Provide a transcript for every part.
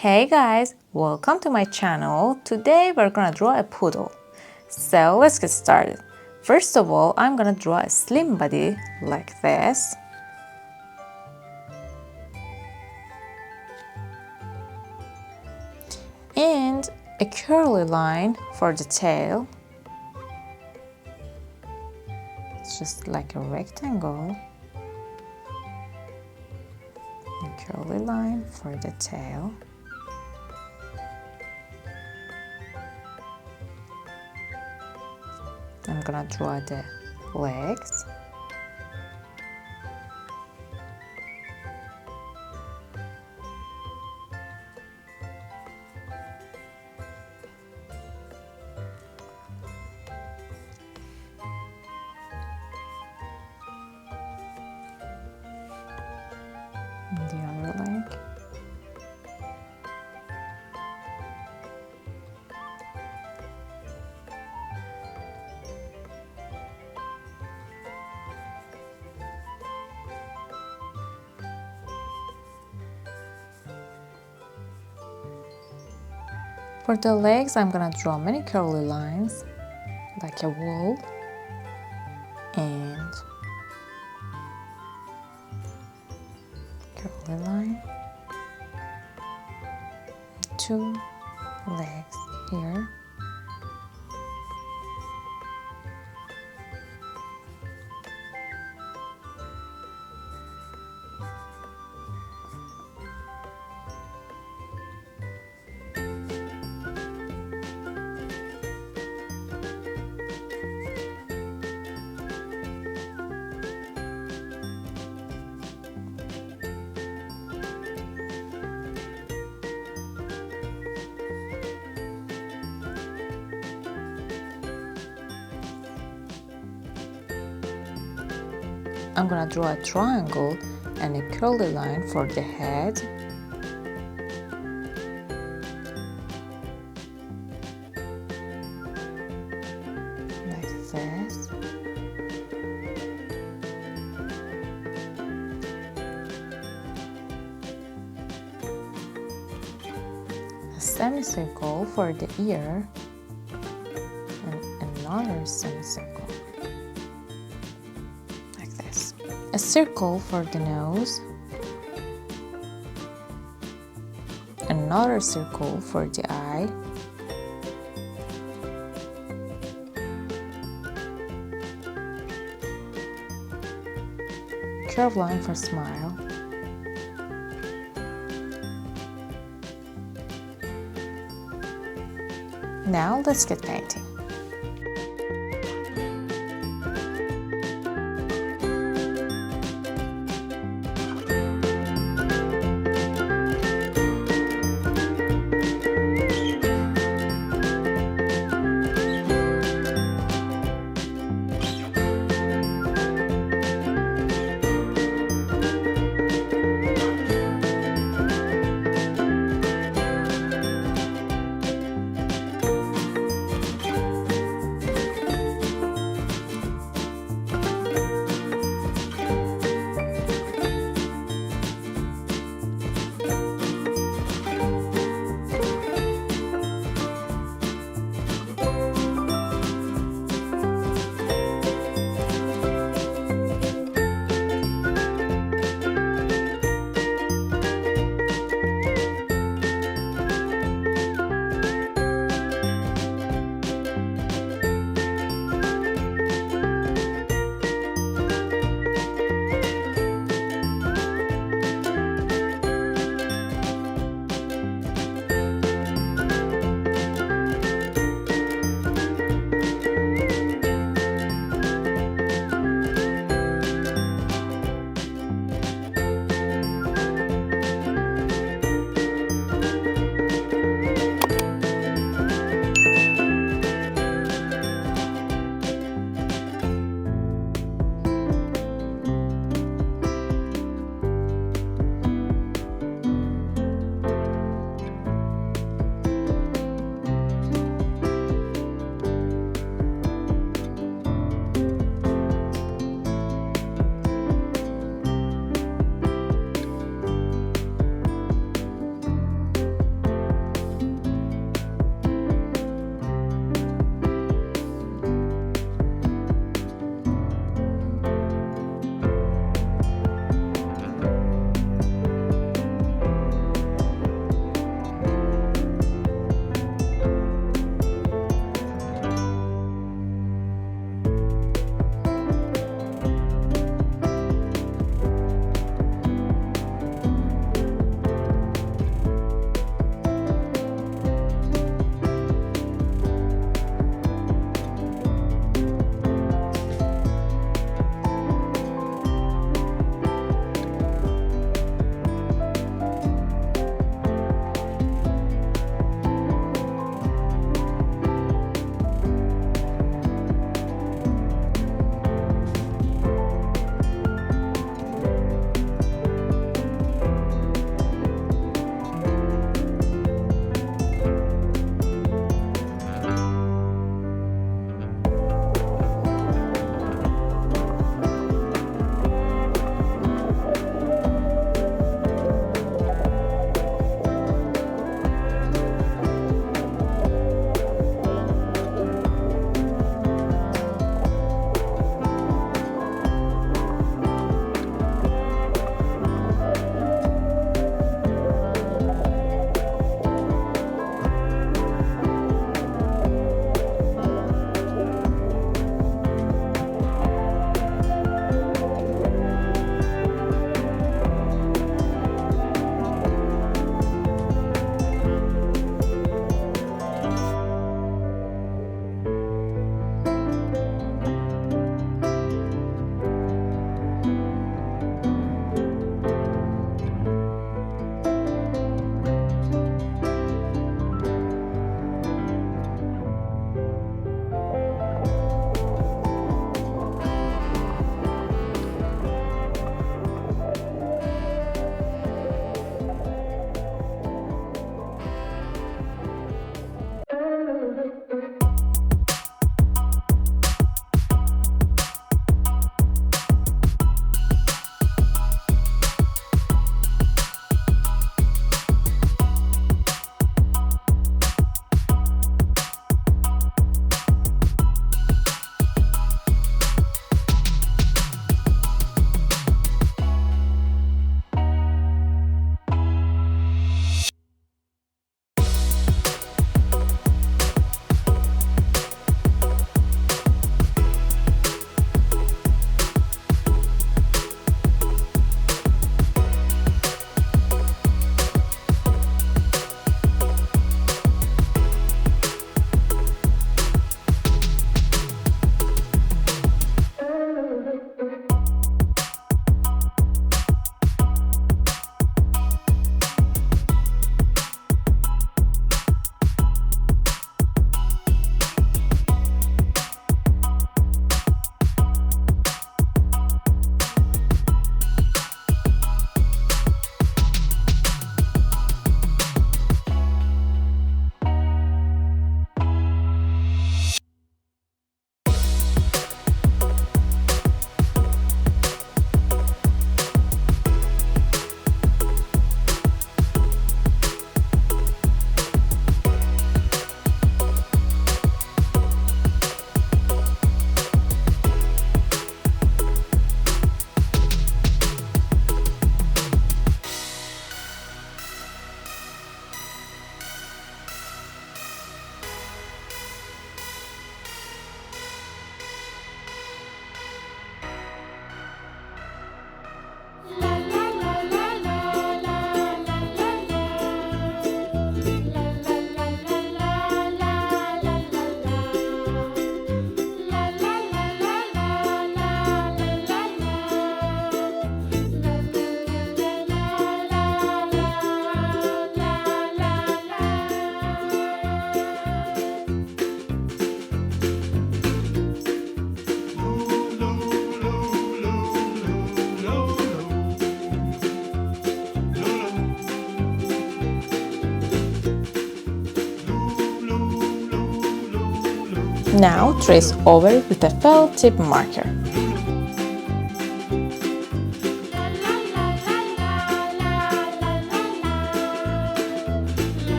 Hey guys, welcome to my channel. Today we're gonna draw a poodle. So let's get started. First of all, I'm gonna draw a slim body like this. And a curly line for the tail. It's just like a rectangle. A curly line for the tail. I'm gonna draw the legs. And the other leg. For the legs, I'm gonna draw many curly lines, like a wool, and curly line, two legs here. I'm gonna draw a triangle and a curly line for the head. Like this. A semicircle for the ear and another semicircle. A circle for the nose, another circle for the eye, curved line for smile, now let's get painting. Now trace over it with a felt tip marker.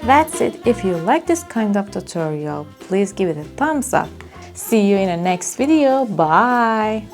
That's it. If you like this kind of tutorial, please give it a thumbs up. See you in the next video. Bye!